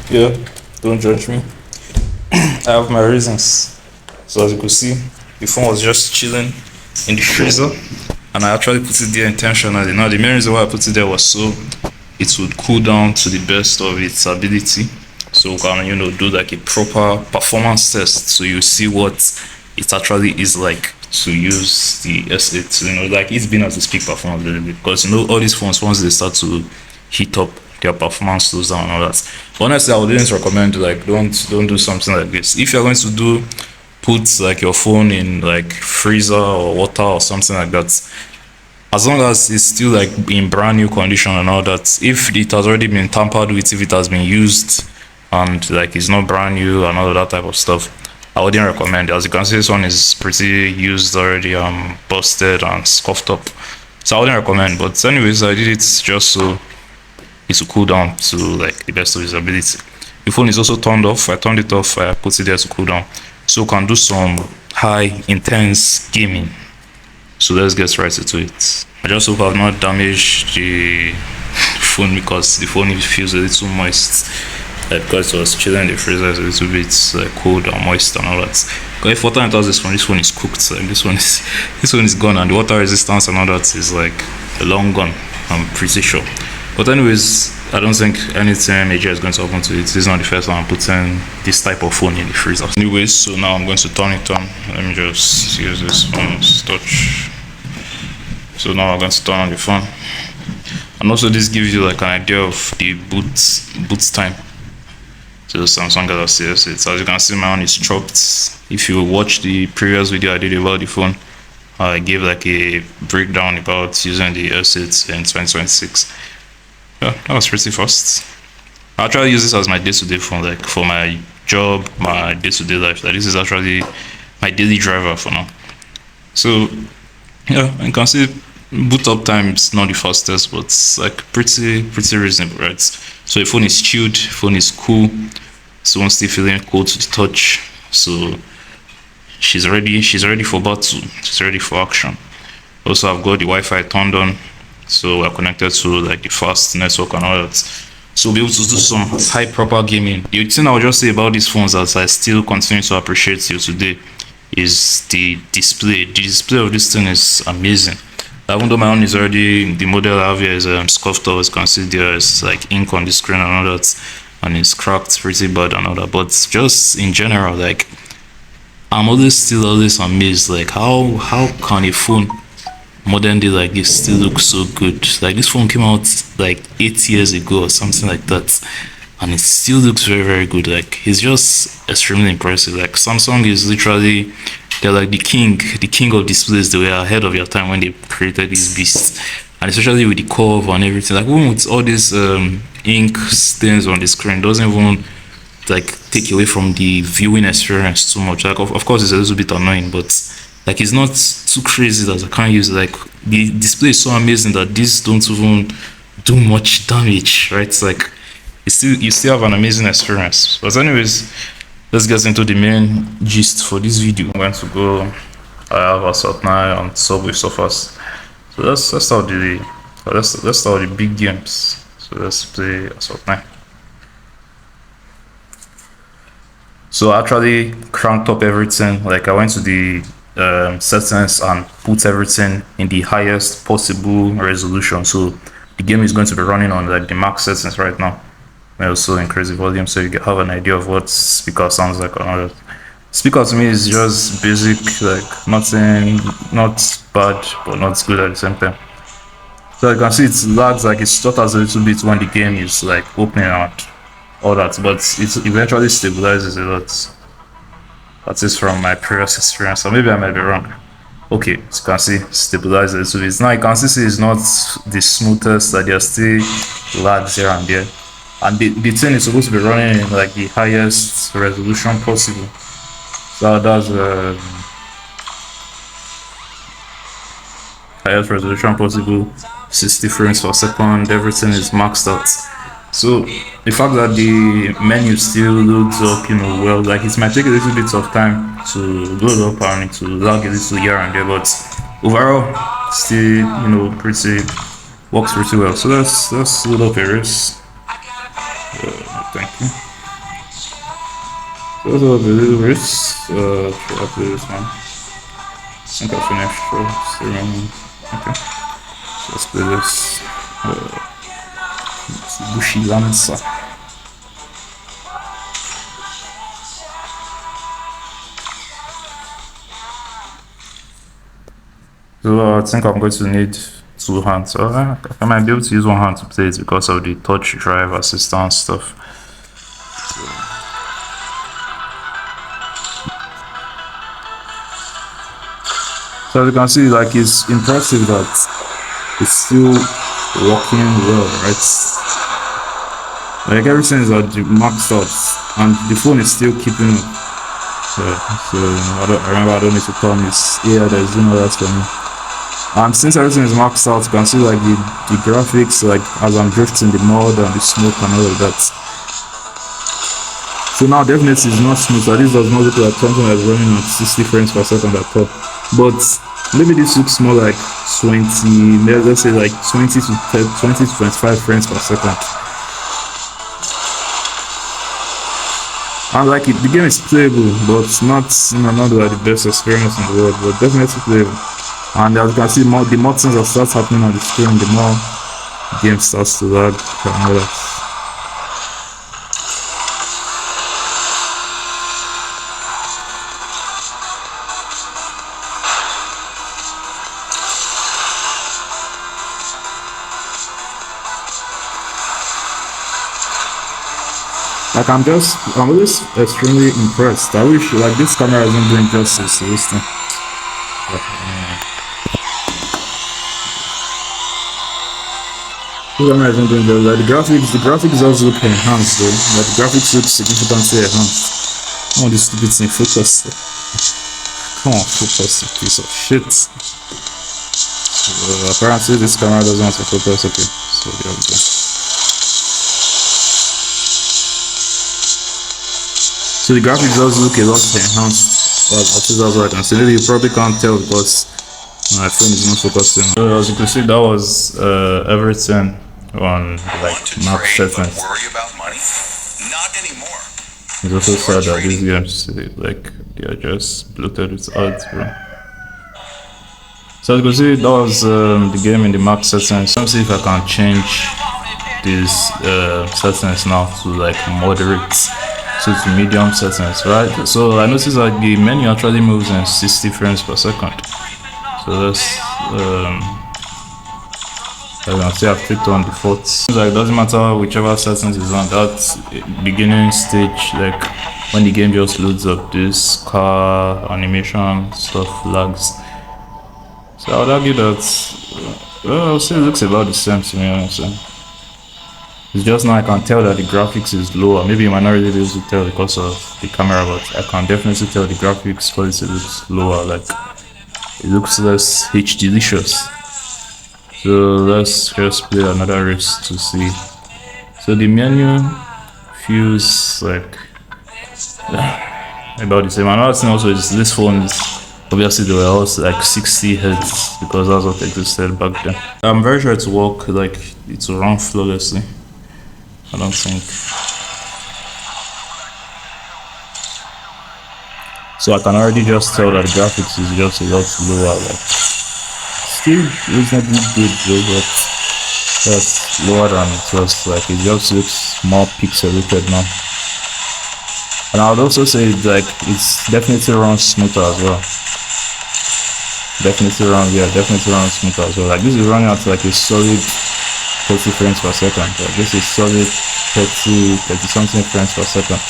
Yeah, don't judge me. I have my reasons. So as you could see, the phone was just chilling in the freezer, and I actually put it there intentionally. Now the main reason why I put it there was so it would cool down to the best of its ability. So we can do like a proper performance test, so you see what it actually is like to use the S8. Like it's been as a peak performance a little bit, because all these phones, once they start to heat up, their performance slows down and all that. But honestly, I wouldn't recommend, like, don't do something like this. If you're going to put like your phone in like freezer or water or something like that, as long as it's still like in brand new condition and all that, if it has already been tampered with, if it has been used and like it's not brand new and all of that type of stuff, I wouldn't recommend it. As you can see, this one is pretty used already, busted and scuffed up, so I wouldn't recommend. But anyways, I did it just so it will cool down to like the best of its ability. The phone is also turned off. I turned it off. I put it there to cool down, so we can do some high intense gaming. So let's get right into it. I just hope I've not damaged the phone, because the phone feels a little moist. Because it was chilling in the freezer, it's a little bit cold and moist and all that. Because if water enters this phone is cooked. Like this one is gone, and the water resistance and all that is like a long gone. I'm pretty sure. But anyways, I don't think anything major is going to happen to it. This is not the first time I'm putting this type of phone in the freezer. Anyways, so now I'm going to turn it on. Let me just use this phone touch. So now I'm going to turn on the phone. And also this gives you like an idea of the boot time. So Samsung Galaxy S8. As you can see, my own is chopped. If you watch the previous video I did about the phone, I gave like a breakdown about using the S8 in 2026. Yeah, that was pretty fast. I actually use this as my day-to-day phone, like for my job, my day-to-day life. Like this is actually my daily driver for now. So yeah, you can see boot up time is not the fastest, but it's like pretty reasonable, right? So the phone is chilled, phone is cool. So I'm still feeling cold to the touch. So she's ready for battle. She's ready for action. Also, I've got the Wi-Fi turned on, so we're connected to like the fast network and all that. So we'll be able to do some high proper gaming. The thing I'll just say about these phones, as I still continue to appreciate till today, is the display. The display of this thing is amazing. Even though my own is already, the model I have here is scuffed up, as you can see there is like ink on the screen and all that, and it's cracked pretty bad and all that. But just in general, like I'm always amazed, like how can a phone modern day like this still look so good? Like this phone came out like 8 years ago or something like that, and it still looks very good. Like it's just extremely impressive. Like Samsung is literally, they're like the king of displays. They were ahead of their time when they created these beasts, and especially with the curve and everything. Like even with all these ink stains on the screen, doesn't even like take away from the viewing experience too much. Like of course it's a little bit annoying, but like it's not too crazy that I can't use it. Like the display is so amazing that these don't even do much damage, right? It's like you still have an amazing experience. But anyways, let's get into the main gist for this video. I'm going to go, I have Assault 9 on Subway Surfers. So let's start let's start the big games. So let's play Assault 9. So I actually cranked up everything. Like I went to the settings and put everything in the highest possible resolution. So the game is going to be running on like the max settings right now. I also increase the volume so you can have an idea of what speaker sounds like on other. Speaker to me is just basic, like nothing, not bad but not good at the same time. So you can see it lags, like it stutters a little bit when the game is like opening and all that, but it eventually stabilizes a lot. That is from my previous experience, or maybe I might be wrong. Okay, as you can see, stabilize a little bit. Now you can see it's not the smoothest, that there are still lags here and there. And the thing is supposed to be running in like the highest resolution possible. So that's highest resolution possible, 60 frames per second, everything is maxed out. So the fact that the menu still loads up, well, like it might take a little bit of time to load up and to lag a little here and there, but overall still, pretty works pretty well. So let's load up a race. Thank you. Those are the little risks. Should I play this one? I think I finished. So still remaining. Okay. So let's play this. Bushi Lancer. So I think I'm going to need two hands. So I might be able to use one hand to play it because of the touch drive assistance stuff. So as you can see, like, it's impressive that it's still working well, right? Like, everything is at the maxed out and the phone is still keeping up. So I don't need to turn this. Yeah, there's no rest for me. And since everything is maxed out, you can see like the graphics, like as I'm drifting the mud and the smoke and all of that. So now definitely it's not smooth. So this does not look like something that's running at 60 frames per second at top. But maybe this looks more like 20, let's say like 20 to 25 frames per second. And like the game is playable, but not, not like the best experience in the world, but definitely playable. And as you can see, the more things that start happening on the screen, the more the game starts to lag and all that. Like, I'm always extremely impressed. I wish like this camera isn't doing justice to this thing. This camera isn't doing justice. Like, the graphics also look enhanced though. Like, the graphics look significantly enhanced. Oh, this stupid thing, focus. Come on, focus, you piece of shit. So, apparently this camera doesn't want to focus. Okay, so there we go. So the graphics does look a lot enhanced, but at least that's what I can see. Maybe you probably can't tell because my phone is not focusing. So as you can see, that was everything on like map settings. Worry about money? Not anymore. It's also sad that these games, like, they are just bloated with ads, bro. So as you can see, that was the game in the map settings. Let me see if I can change these settings now to like moderate. So it's medium settings, right? So I noticed that the menu actually moves in 60 frames per second. So let's as you can see, I've clicked on default. Like, it doesn't matter whichever settings is on, that beginning stage, like when the game just loads up, this car animation stuff lags. So I would argue that I would say it looks about the same to me, honestly. It's just now I can tell that the graphics is lower. Maybe you might not really be able to tell because of the camera, but I can definitely tell the graphics quality looks lower. Like, it looks less HD-licious. So let's just play another race to see. So the menu feels like about the same. Another thing also is this phone is obviously they were also like 60 Hz because that's what existed back then. I'm very sure it's work, like it will run flawlessly. I don't think. So I can already just tell that the graphics is just a lot lower, like still reasonably good though, but that's lower than it was. Like, it just looks more pixelated now. And I would also say like it's definitely runs smoother as well. Definitely runs smoother as well. Like, this is running at like a solid 30 frames per second. Like, this is solid 30 something frames per second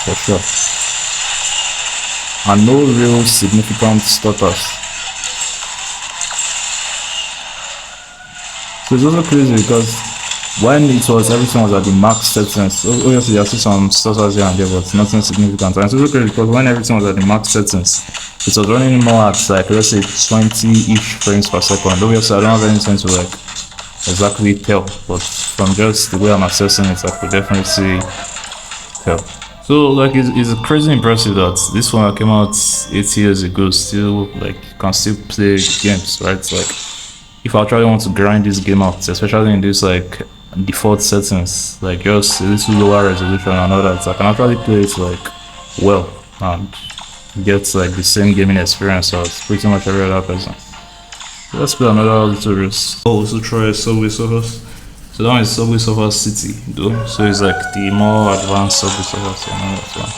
for sure. And no real significant stutters. So it's also crazy because when everything was at the max settings, obviously there are still some stutters here and there, but nothing significant. And it's also crazy because when everything was at the max settings, it was running more at like, let's say 20-ish frames per second. Obviously I don't have anything to like exactly tell, but from just the way I'm assessing it, I could definitely tell. So like, it's crazy impressive that this one came out 8 years ago, still like can still play games, right? Like, if I actually want to grind this game out, especially in this like default settings, like just a little lower resolution and all that, I can actually play it like well and get like the same gaming experience as pretty much every other person. So let's play another little race. I'll also try Subway Surfers. So that one is Subway Surfers City though. So it's like the more advanced Subway Surfers. So no, that's one.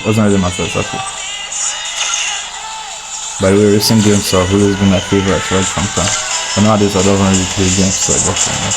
Doesn't really matter exactly. By the way, racing games have always been my favorite right from time. But nowadays I don't really play games like that anymore.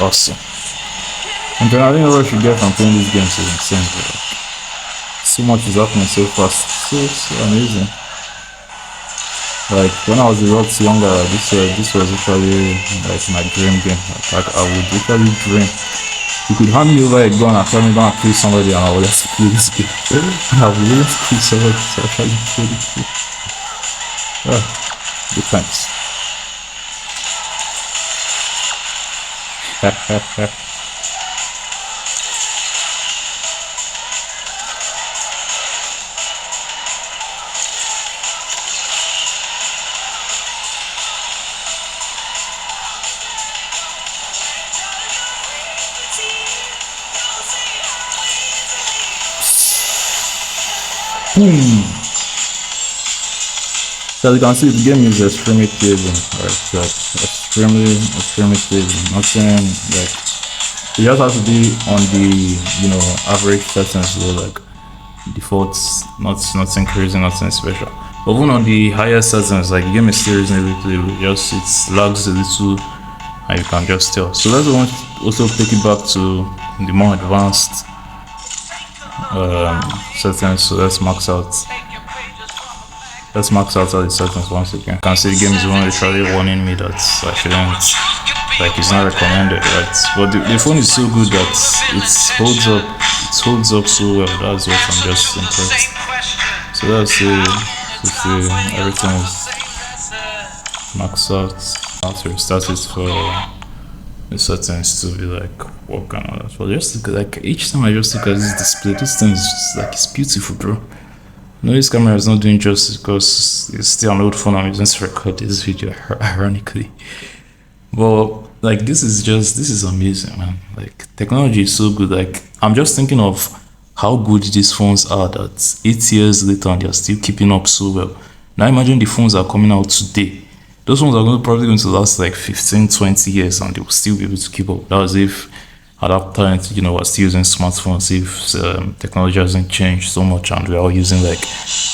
Awesome. And then I think what I should get from playing these games is insane. Bro. So much is happening so fast. So amazing. Like when I was a lot younger, this was actually like my dream game. Like I would literally dream. You could hand me over a gun and tell me go and kill somebody and I would just play this game. And I would really kill somebody to actually play this game. Good times. Boom. So as you can see, the game is extremely pleasing, right? Like extremely pleasing. Nothing like it just has to be on the average settings, so like defaults, nothing crazy, nothing special. But even on the higher settings, like the game is still reasonably playable. Just it lags a little, and you can just tell. So let's also take it back to the more advanced settings. So let's max out all the settings once again. You can see the game is literally warning me that I shouldn't, like it's not recommended, right? But the phone is so good that it holds up so well. That's what I'm just impressed. So let's see everything is maxed out. I have to restart it for the settings to be like work and all that. But just look, like each time I just look at this display, this thing is just like it's beautiful, bro. No, this camera is not doing justice because it's still an old phone I'm using to record this video, ironically. But like this is amazing, man. Like technology is so good. Like I'm just thinking of how good these phones are that 8 years later and they're still keeping up so well. Now imagine the phones are coming out today. Those phones are probably going to last like 15-20 years and they will still be able to keep up. That was if at that point, we're still using smartphones, if technology hasn't changed so much and we're all using like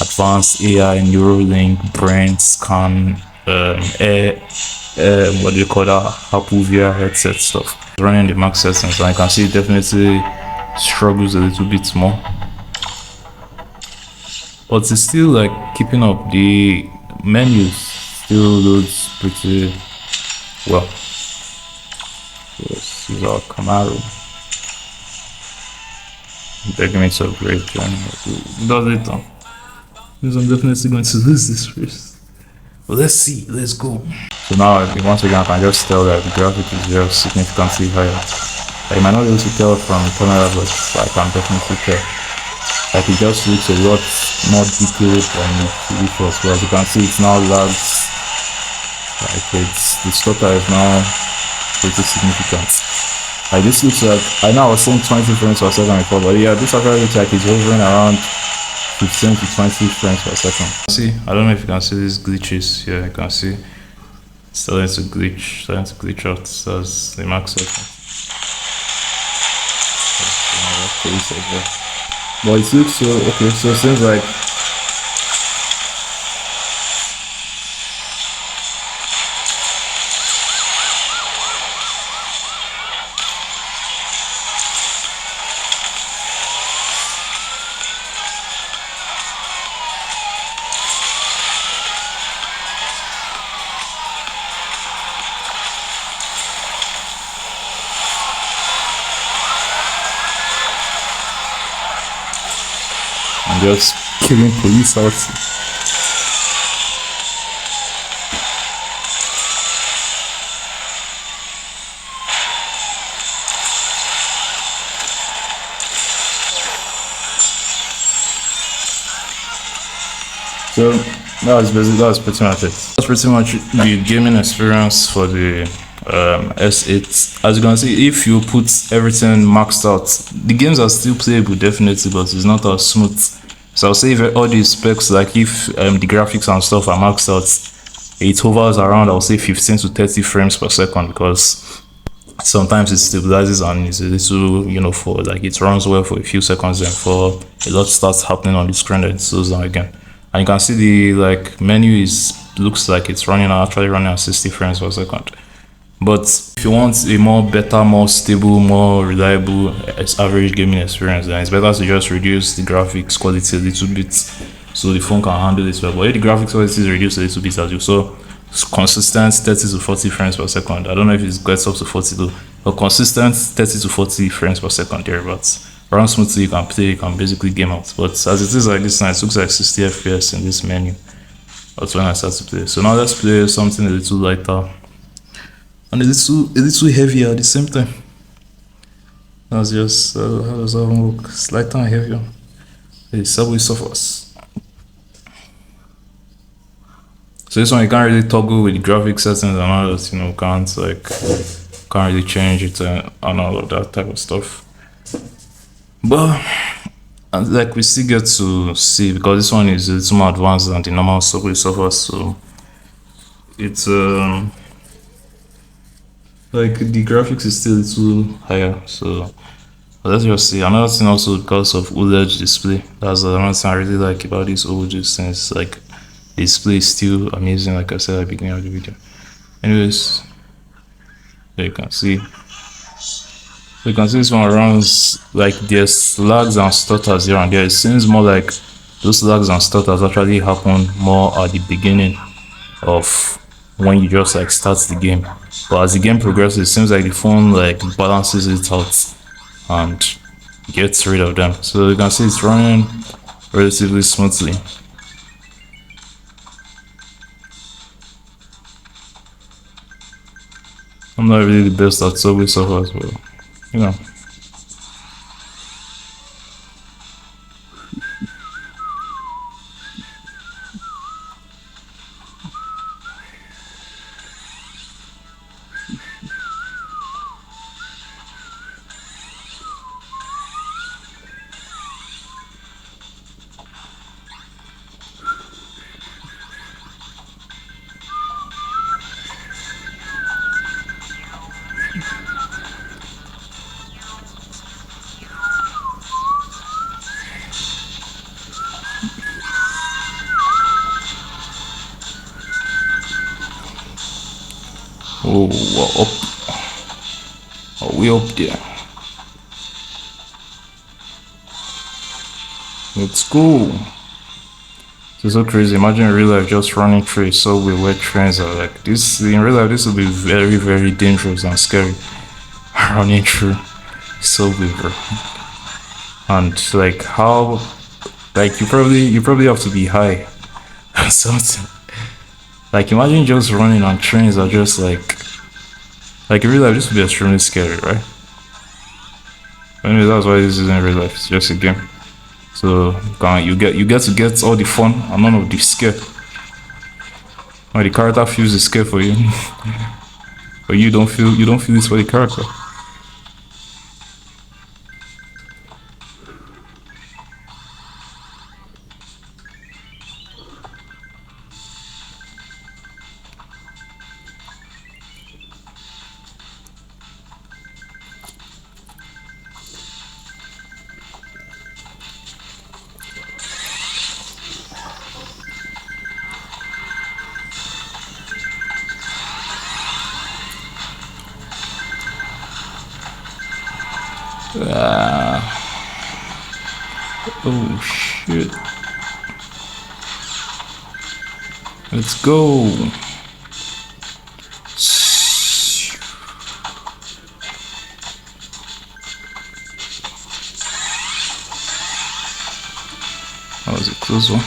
advanced AI, Neuralink, brain scan, what do you call that, Apple VR headset stuff. Running the max settings and I can see it definitely struggles a little bit more. But it's still like keeping up. The menus still loads pretty well. This is our Camaro. Begging me to upgrade. Does it though? Because I'm definitely going to lose this race. But let's see, let's go. So now, once again, I can just tell that the graphic is just significantly higher. I might not be able to tell from the camera, but I can definitely tell. Like it just looks a lot more detailed than the TV shows. But as you can see, it's now lags. Like the stutter is now pretty significant. Like this looks like, I know I was saying 20 frames per second before, but yeah, this actually looks like it's hovering around 15 to 20 frames per second. See, I don't know if you can see these glitches here. You can see it's starting to glitch out. So that's the max setting. But it looks so okay. So it seems like just killing police out. So that's pretty much it. That's pretty much the gaming experience for the S8. As you can see, if you put everything maxed out, the games are still playable definitely, but it's not as smooth. So I'll say if all the specs, like if the graphics and stuff are maxed out, it hovers around, I'll say 15 to 30 frames per second, because sometimes it stabilizes and it's a little, for like it runs well for a few seconds, and for a lot starts happening on the screen, then it slows down again. And you can see the like menu looks like it's actually running at 60 frames per second. But if you want a better, more stable, more reliable average gaming experience, then it's better to just reduce the graphics quality a little bit so the phone can handle it well. But if the graphics quality is reduced a little bit, as you saw, consistent 30 to 40 frames per second. I don't know if it gets up to 40 though, but consistent 30 to 40 frames per second there, but run smoothly, you can play, you can basically game out. But as it is like this now, it looks like 60 FPS in this menu. That's when I start to play. So now let's play something a little lighter and a little heavier at the same time. That's just how does that one work? It's lighter and heavier. The Subway Surfers. So this one you can't really toggle with the graphic settings and all that, can't really change it and all of that type of stuff. But like we still get to see, because this one is a little more advanced than the normal Subway Surfers, so it's like the graphics is still a little higher. So let's just see. Another thing also, because of OLED display, that's another thing I really like about these old things. Like the display is still amazing, like I said at the beginning of the video. Anyways, there you can see. You can see this one runs like there's lags and stutters here and there. It seems more like those lags and stutters actually happen more at the beginning of when you just like start the game. But as the game progresses, it seems like the phone like balances it out and gets rid of them. So you can see it's running relatively smoothly. I'm not really the best at Subway Surfers, but oh, we're up. Are we up there? Let's go. It's so crazy. Imagine in real life just running through a subway where trains are like this. In real life, this will be very, very dangerous and scary. Running through subway, bro. And like how, like you probably have to be high or something. Like imagine just running on trains are just like in real life, this would be extremely scary, right? Anyway, that's why this isn't real life. It's just a game. So you get to get all the fun and none of the scare. When the character feels the scare for you, but you don't feel it for the character. Oh shit. Let's go. close one.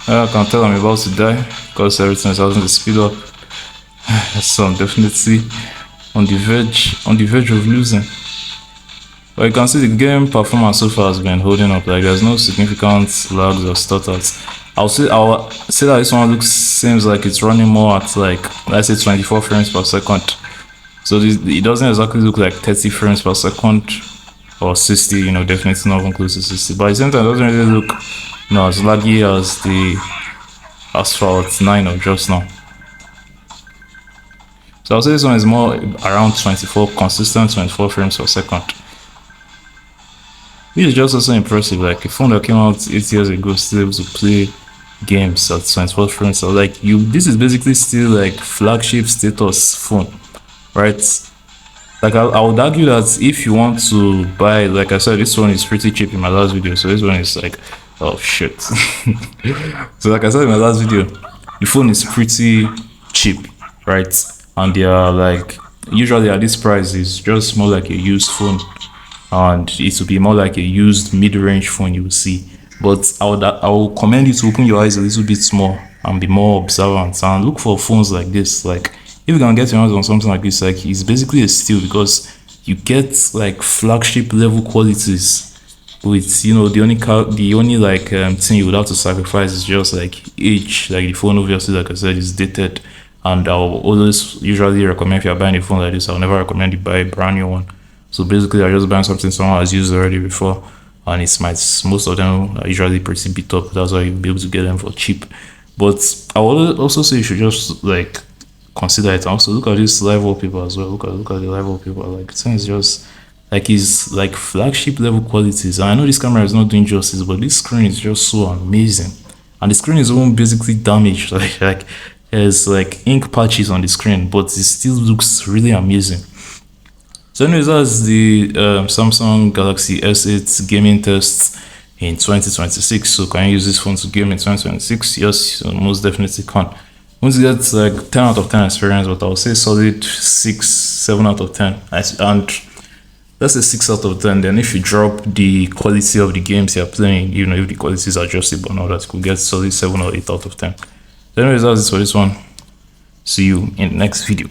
I can tell I'm about to die because everything is having to speed up. So I'm definitely on the verge of losing. But you can see the game performance so far has been holding up. Like there's no significant lags or stutters. I'll say that this one seems like it's running more at like, let's say 24 frames per second. So it doesn't exactly look like 30 frames per second or 60, you know, definitely not even close to 60. But at the same time, it doesn't really look as laggy as the Asphalt 9 of just now. So I'll say this one is more around 24, consistent 24 frames per second. Which is just also impressive. Like a phone that came out 8 years ago still able to play games at 24 frames. So like this is basically still like flagship status phone, right? Like I would argue that if you want to buy, like I said, this one is pretty cheap in my last video. So this one is like, oh shit. So like I said in my last video, the phone is pretty cheap, right? And they are like, usually at this price is just more like a used phone, and it will be more like a used mid-range phone you will see. But I will commend you to open your eyes a little bit more and be more observant and look for phones like this. Like if you can get your hands on something like this, like it's basically a steal because you get like flagship level qualities with, you know, the only like thing you would have to sacrifice is just like age. Like the phone obviously, like I said, is dated, and I'll always usually recommend if you're buying a phone like this, I'll never recommend you buy a brand new one. So basically I'm just buying something someone has used already before, and most of them are usually pretty beat up. That's why you'll be able to get them for cheap. But I would also say you should just like consider it. Also look at this live wallpaper as well. Look at the live wallpaper. Like this is just like it's like flagship level qualities. And I know this camera is not doing justice, but this screen is just so amazing. And the screen is even basically damaged. Like there's like ink patches on the screen, but it still looks really amazing. So anyways, that's the Samsung Galaxy S8 gaming test in 2026. So can you use this phone to game in 2026? Yes, you most definitely can. I'm going to get like 10 out of 10 experience, but I'll say solid 6, 7 out of 10. And let's say 6 out of 10. Then if you drop the quality of the games you're playing, you know, if the quality is adjustable and all that, you could get solid 7 or 8 out of 10. So anyways, that's it for this one. See you in the next video.